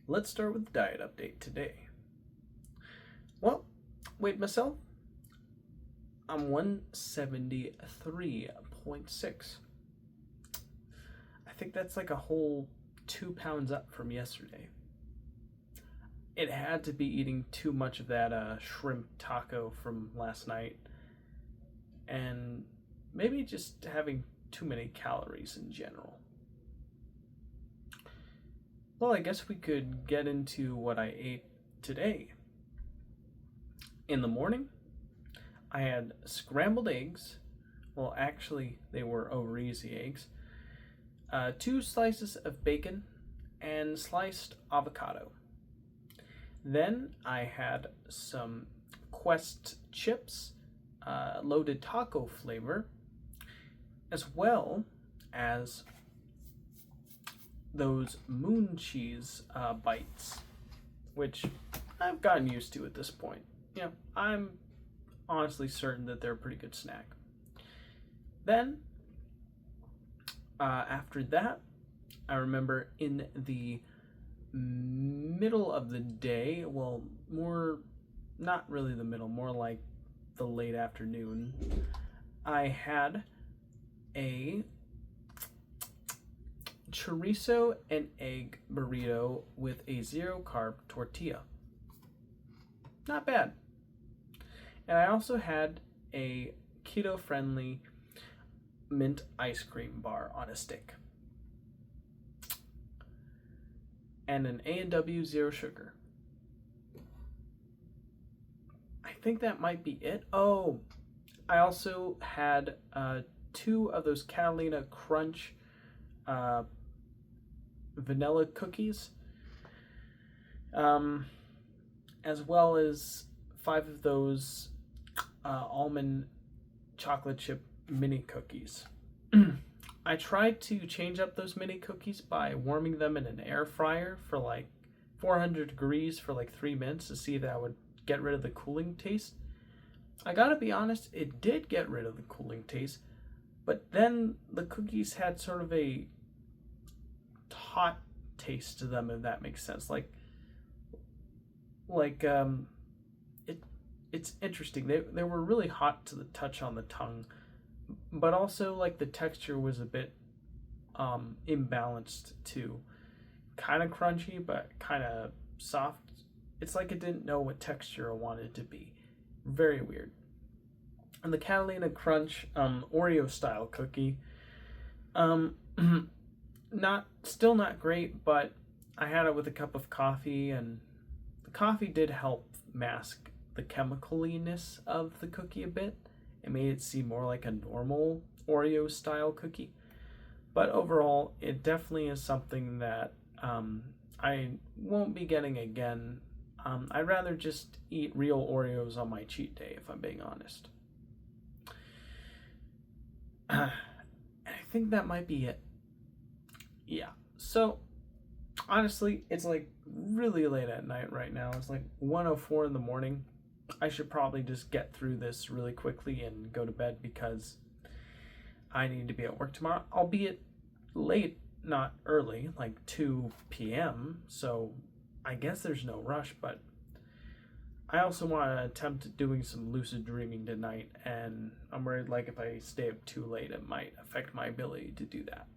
Let's start with the diet update today. Well, weighed myself, I'm 173.6. I think that's like a whole 2 pounds up from yesterday. It had to be eating too much of that shrimp taco from last night, and maybe just having too many calories in general. Well, I guess we could get into what I ate today. In the morning, I had scrambled eggs. Well, actually, they were over easy eggs. 2 slices of bacon and sliced avocado. Then I had some Quest chips, loaded taco flavor, as well as those moon cheese bites, which I've gotten used to at this point. Yeah, I'm honestly certain that they're a pretty good snack. Then, after that, I remember in the middle of the day, well, not really the middle, more like the late afternoon, I had a chorizo and egg burrito with a 0-carb tortilla. Not bad. And I also had a keto-friendly mint ice cream bar on a stick. And an A&W zero sugar. I think that might be it. Oh, I also had 2 of those Catalina Crunch vanilla cookies, as well as 5 of those almond chocolate chip mini cookies. I tried to change up those mini cookies by warming them in an air fryer for like 400 degrees for like 3 minutes to see if that would get rid of the cooling taste. I gotta be honest, it did get rid of the cooling taste, but then the cookies had sort of a hot taste to them, if that makes sense. It's interesting. They were really hot to the touch on the tongue, but also like the texture was a bit imbalanced too. Kind of crunchy, but kind of soft. It's like it didn't know what texture it wanted to be. Very weird. And the Catalina Crunch Oreo style cookie, still not great, but I had it with a cup of coffee, and the coffee did help mask the chemicaliness of the cookie a bit. It made it seem more like a normal Oreo style cookie. But overall, it definitely is something that I won't be getting again. I'd rather just eat real Oreos on my cheat day, if I'm being honest. I think that might be it. Yeah. So, honestly, it's like really late at night right now. It's like 1:04 in the morning. I should probably just get through this really quickly and go to bed because I need to be at work tomorrow. Albeit late, not early, like 2 p.m. So I guess there's no rush, but I also want to attempt doing some lucid dreaming tonight, and I'm worried like if I stay up too late, it might affect my ability to do that.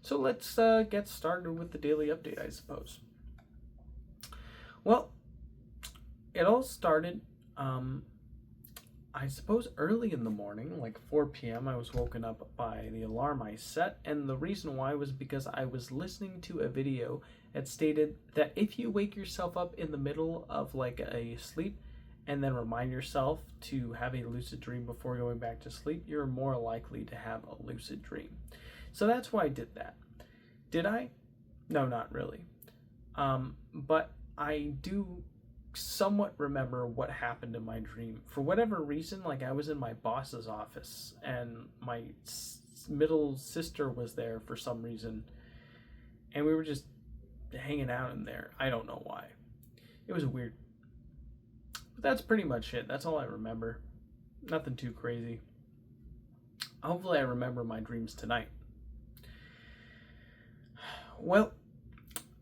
So let's get started with the daily update, I suppose. Well, it all started, I suppose, early in the morning, like 4 p.m. I was woken up by the alarm I set, and the reason why was because I was listening to a video that stated that if you wake yourself up in the middle of like a sleep and then remind yourself to have a lucid dream before going back to sleep, you're more likely to have a lucid dream. So that's why I did that. Did I? No, not really. But I do somewhat remember what happened in my dream. For whatever reason, like I was in my boss's office and my middle sister was there for some reason, and we were just hanging out in there. I don't know why. It was weird. But that's pretty much it. That's all I remember. Nothing too crazy. Hopefully I remember my dreams tonight. Well,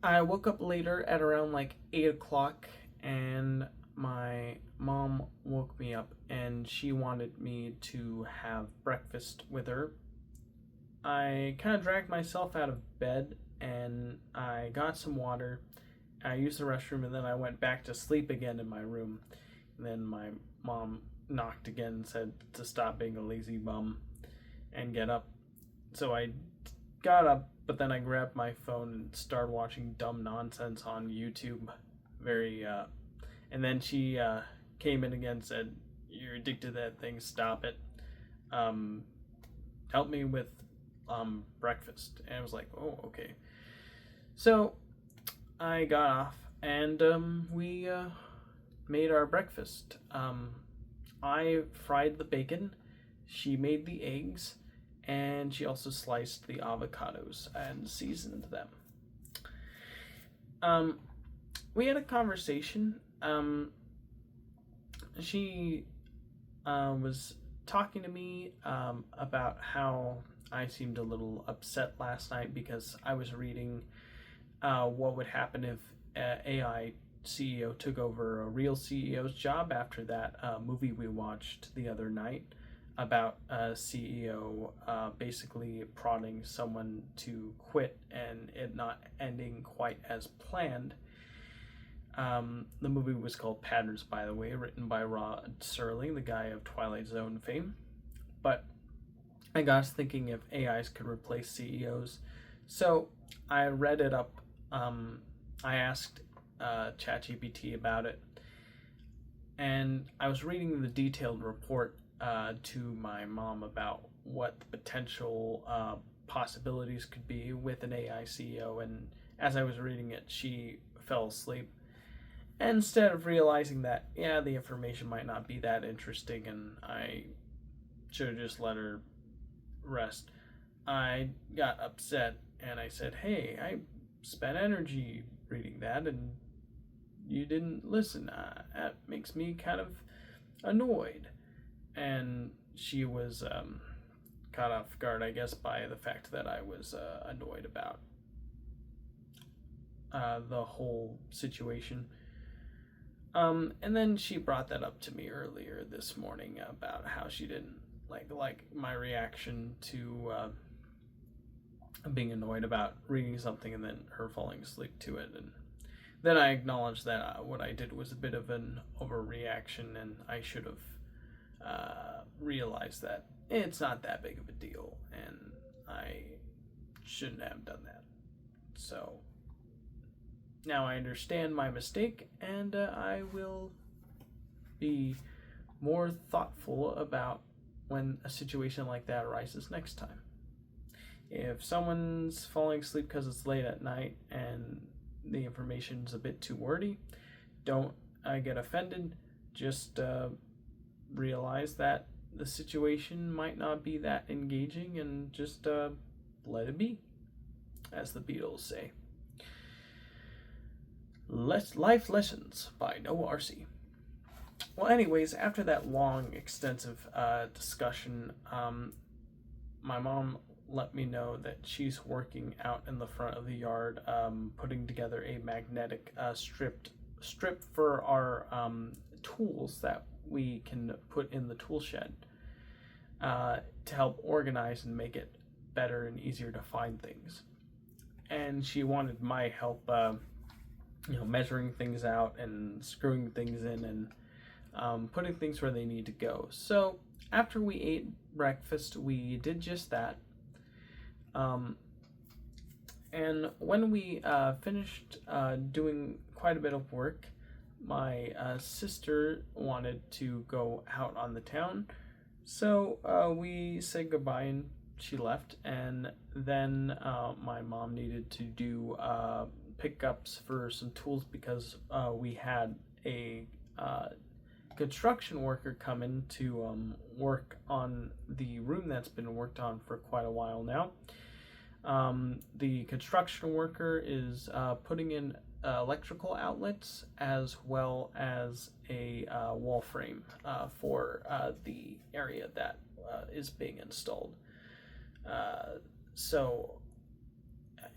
I woke up later at around like 8 o'clock, and my mom woke me up and she wanted me to have breakfast with her. I kind of dragged myself out of bed and I got some water. I used the restroom and then I went back to sleep again in my room. And then my mom knocked again and said to stop being a lazy bum and get up. So I got up, but then I grabbed my phone and started watching dumb nonsense on YouTube. And then she came in again and said, "You're addicted to that thing, stop it. Um, Help me with breakfast." And I was like, "Oh, okay." So I got off and we made our breakfast. I fried the bacon, she made the eggs, and she also sliced the avocados and seasoned them. We had a conversation. She was talking to me about how I seemed a little upset last night because I was reading what would happen if AI CEO took over a real CEO's job after that movie we watched the other night about a CEO basically prodding someone to quit and it not ending quite as planned. The movie was called Patterns, by the way, written by Rod Serling, the guy of Twilight Zone fame. But I got thinking if AIs could replace CEOs. So I read it up. I asked ChatGPT about it. And I was reading the detailed report to my mom about what the potential possibilities could be with an AI CEO. And as I was reading it, she fell asleep. And instead of realizing that, yeah, the information might not be that interesting and I should have just let her rest, I got upset and I said, "Hey, I spent energy reading that and you didn't listen. That makes me kind of annoyed." And she was caught off guard, I guess, by the fact that I was annoyed about the whole situation. And then she brought that up to me earlier this morning about how she didn't like my reaction to being annoyed about reading something and then her falling asleep to it. And then I acknowledged that what I did was a bit of an overreaction and I should have realized that it's not that big of a deal and I shouldn't have done that. So now I understand my mistake and I will be more thoughtful about when a situation like that arises next time. If someone's falling asleep because it's late at night and the information's a bit too wordy, don't get offended. Just realize that the situation might not be that engaging and just let it be, as the Beatles say. Life Lessons by No RC. Well, anyways, after that long, extensive discussion, my mom let me know that she's working out in the front of the yard, putting together a magnetic strip for our tools that we can put in the tool shed to help organize and make it better and easier to find things. And she wanted my help, measuring things out and screwing things in and putting things where they need to go. So after we ate breakfast, we did just that. And when we finished doing quite a bit of work, my sister wanted to go out on the town. So we said goodbye and she left. And then my mom needed to do pickups for some tools because we had a construction worker come in to work on the room that's been worked on for quite a while now. The construction worker is putting in electrical outlets as well as a wall frame for the area that is being installed. So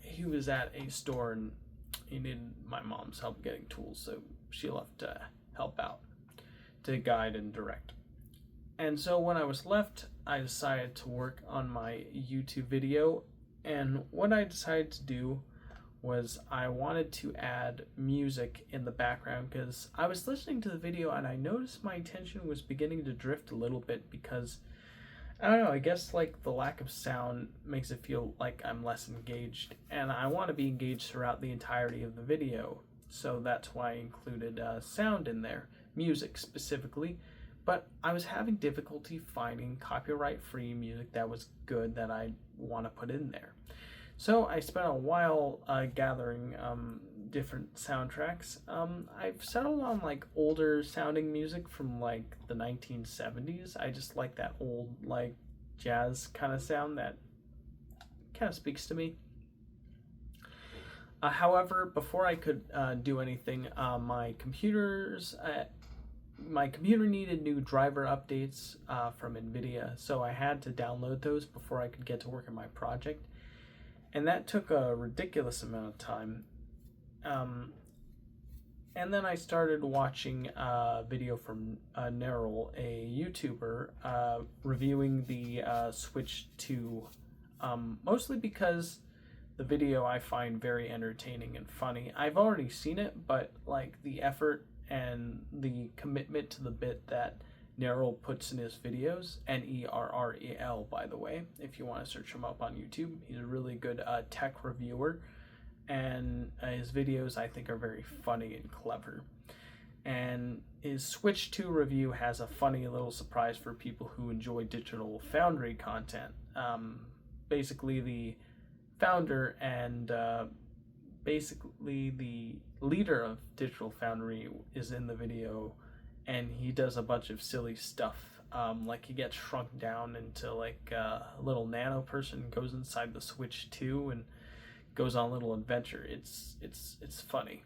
he was at a store and he needed my mom's help getting tools, so she left to help out, to guide and direct. And so when I was left, I decided to work on my YouTube video, and what I decided to do was I wanted to add music in the background because I was listening to the video and I noticed my attention was beginning to drift a little bit because I don't know, I guess like the lack of sound makes it feel like I'm less engaged, and I want to be engaged throughout the entirety of the video, so that's why I included sound in there, music specifically. But I was having difficulty finding copyright-free music that was good that I want to put in there. So I spent a while gathering different soundtracks. I've settled on like older sounding music from like the 1970s. I just like that old like jazz kind of sound that kind of speaks to me. However, before I could do anything, my computer needed new driver updates from NVIDIA, so I had to download those before I could get to work on my project. And that took a ridiculous amount of time. And then I started watching a video from Neril, a YouTuber, reviewing the Switch 2, mostly because the video I find very entertaining and funny. I've already seen it, but like the effort and the commitment to the bit that Neril puts in his videos, Nerrel, by the way, if you want to search him up on YouTube. He's a really good tech reviewer, and his videos I think are very funny and clever. And his Switch 2 review has a funny little surprise for people who enjoy Digital Foundry content. Basically, the founder and basically the leader of Digital Foundry is in the video, and he does a bunch of silly stuff. Like he gets shrunk down into like a little nano person, goes inside the Switch 2 and goes on a little adventure. It's funny.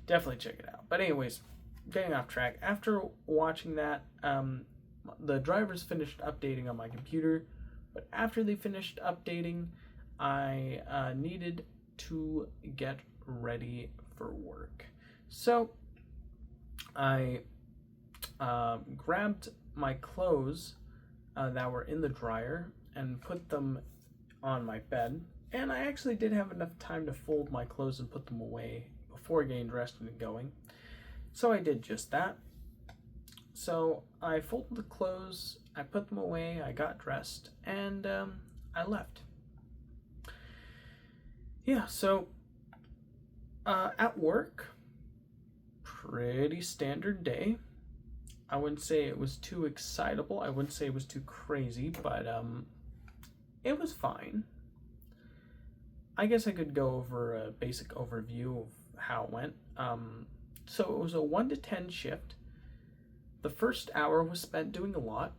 Definitely check it out. But anyways, getting off track. After watching that, the drivers finished updating on my computer, but after they finished updating, I needed to get ready for work. So I grabbed my clothes that were in the dryer and put them on my bed, and I actually did have enough time to fold my clothes and put them away before getting dressed and going, so I did just that. So I folded the clothes, I put them away, I got dressed, and I left. Yeah, so at work, pretty standard day. I wouldn't say it was too excitable. I wouldn't say it was too crazy, but it was fine. I guess I could go over a basic overview of how it went. So it was a 1 to 10 shift. The first hour was spent doing a lot.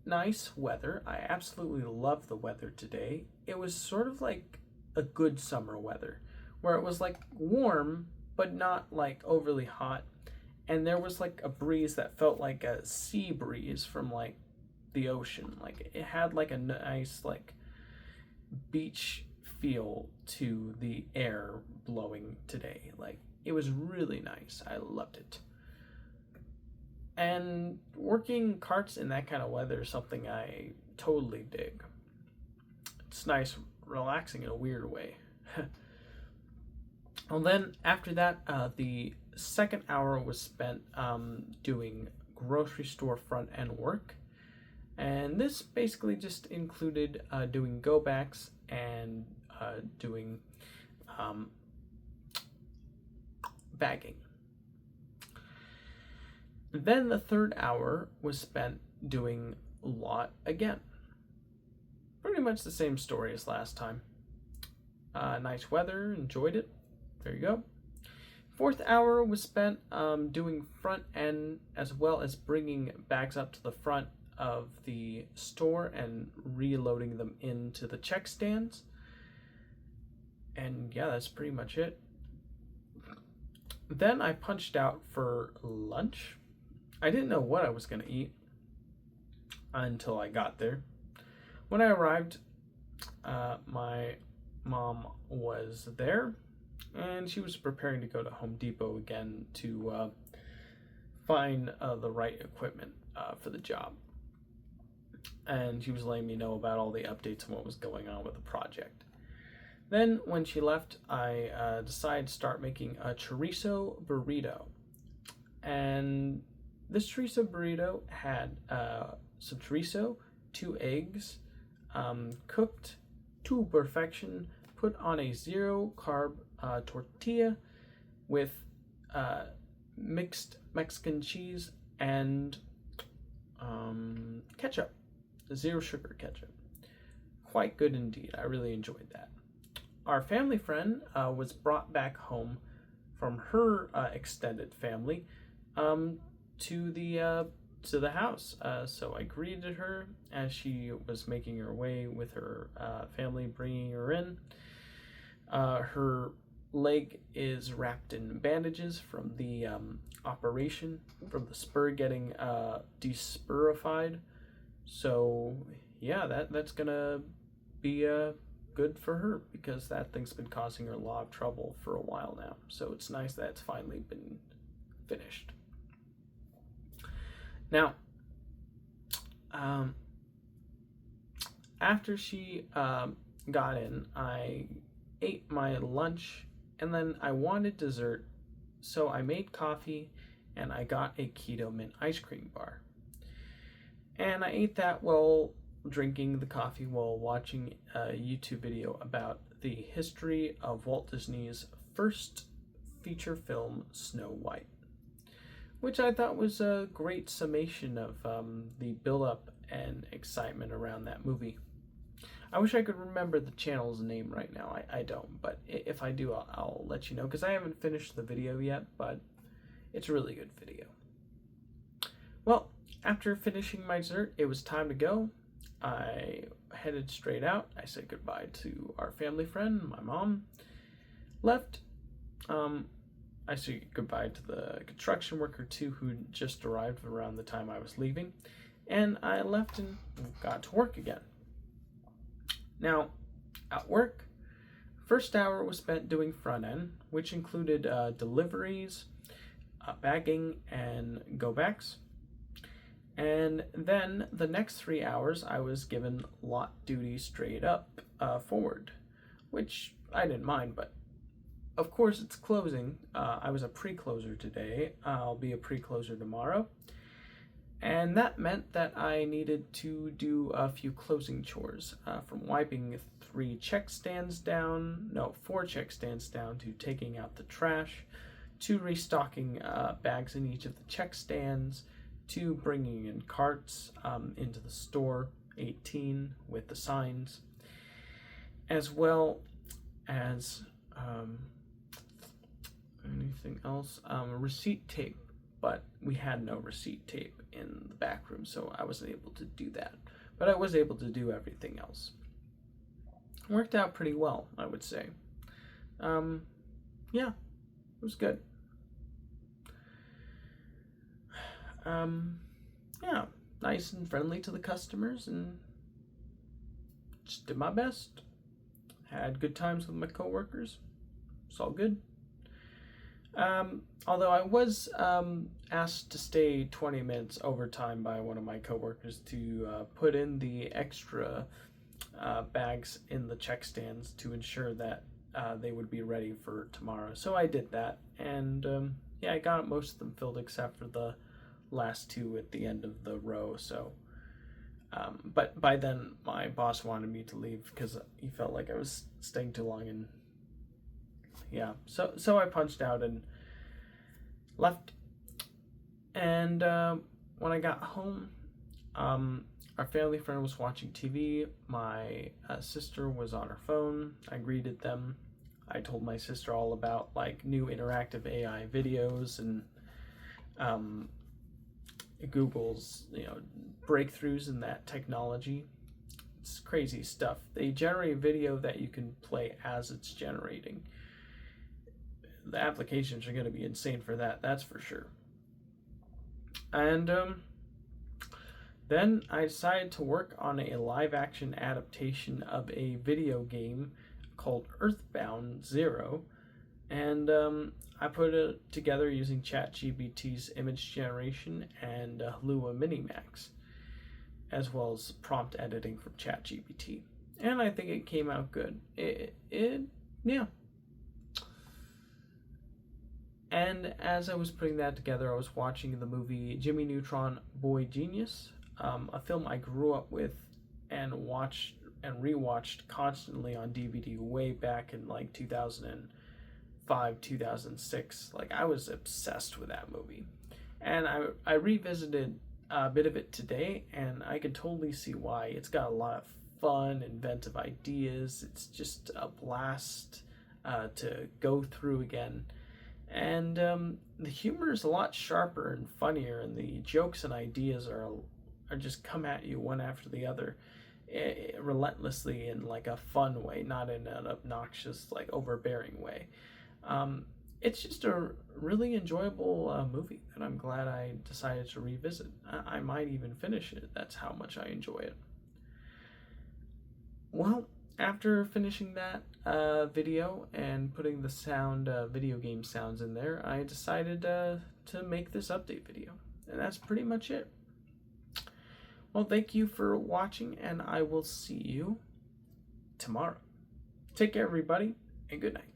Nice weather. I absolutely love the weather today. It was sort of like a good summer weather, where it was like warm, but not like overly hot. And there was like a breeze that felt like a sea breeze from like the ocean. Like it had like a nice like beach feel to the air blowing today. Like it was really nice. I loved it. And working carts in that kind of weather is something I totally dig. It's nice, relaxing in a weird way. Well, then after that, the second hour was spent doing grocery store front end work, and this basically just included doing go backs and doing bagging. Then the third hour was spent doing lot again. Pretty much the same story as last time. Nice weather, enjoyed it. There you go. Fourth hour was spent doing front end, as well as bringing bags up to the front of the store and reloading them into the check stands. And yeah, that's pretty much it. Then I punched out for lunch. I didn't know what I was going to eat until I got there. When I arrived, my mom was there, and she was preparing to go to Home Depot again to find the right equipment for the job. And she was letting me know about all the updates and what was going on with the project. Then, when she left, I decided to start making a chorizo burrito. And this chorizo burrito had some chorizo, 2 eggs, cooked to perfection, put on a 0-carb tortilla with mixed Mexican cheese and ketchup, 0 sugar ketchup. Quite good indeed. I really enjoyed that. Our family friend was brought back home from her extended family to the house. So I greeted her as she was making her way with her family, bringing her in. Her leg is wrapped in bandages from the operation, from the spur getting despurified. So yeah, that's gonna be good for her, because that thing's been causing her a lot of trouble for a while now. So it's nice that it's finally been finished. Now, after she got in, I ate my lunch, and then I wanted dessert, so I made coffee and I got a keto mint ice cream bar. And I ate that while drinking the coffee while watching a YouTube video about the history of Walt Disney's first feature film, Snow White, which I thought was a great summation of the build-up and excitement around that movie. I wish I could remember the channel's name right now. I don't, but if I do, I'll let you know, because I haven't finished the video yet, but it's a really good video. Well, after finishing my dessert, it was time to go. I headed straight out. I said goodbye to our family friend, my mom. Left. I said goodbye to the construction worker too, who just arrived around the time I was leaving. And I left and got to work again. Now, at work, first hour was spent doing front end, which included deliveries, bagging, and go-backs. And then the next 3 hours, I was given lot duty straight up forward, which I didn't mind, but of course it's closing. I was a pre-closer today. I'll be a pre-closer tomorrow. And that meant that I needed to do a few closing chores, from wiping 4 check stands down, to taking out the trash, to restocking bags in each of the check stands, to bringing in carts into the store, 18 with the signs, as well as anything else, receipt tape, but we had no receipt tape in the back room, so I wasn't able to do that, but I was able to do everything else. Worked out pretty well, I would say. Yeah, it was good. Yeah, nice and friendly to the customers, and just did my best. Had good times with my coworkers. It's all good. Although I was asked to stay 20 minutes overtime by one of my coworkers to put in the extra bags in the check stands to ensure that they would be ready for tomorrow. So I did that, and yeah, I got most of them filled except for the last 2 at the end of the row. So but by then my boss wanted me to leave because he felt like I was staying too long, and yeah, so I punched out and left. And when I got home, our family friend was watching TV. My sister was on her phone. I greeted them. I told my sister all about like new interactive AI videos and Google's breakthroughs in that technology. It's crazy stuff. They generate video that you can play as it's generating. The applications are going to be insane for that, that's for sure. And then I decided to work on a live action adaptation of a video game called Earthbound Zero, And I put it together using ChatGPT's image generation and Lua Minimax, as well as prompt editing from ChatGPT. And I think it came out good. Yeah. And as I was putting that together, I was watching the movie Jimmy Neutron Boy Genius, a film I grew up with and watched and rewatched constantly on DVD way back in like 2005, 2006. Like, I was obsessed with that movie. And I revisited a bit of it today, and I could totally see why. It's got a lot of fun, inventive ideas. It's just a blast to go through again. And the humor is a lot sharper and funnier, and the jokes and ideas are just come at you one after the other, relentlessly in like a fun way, not in an obnoxious, like overbearing way. It's just a really enjoyable movie that I'm glad I decided to revisit. I might even finish it. That's how much I enjoy it. Well, after finishing that video and putting the sound video game sounds in there, I decided to make this update video. And that's pretty much it. Well, thank you for watching, and I will see you tomorrow. Take care, everybody, and good night.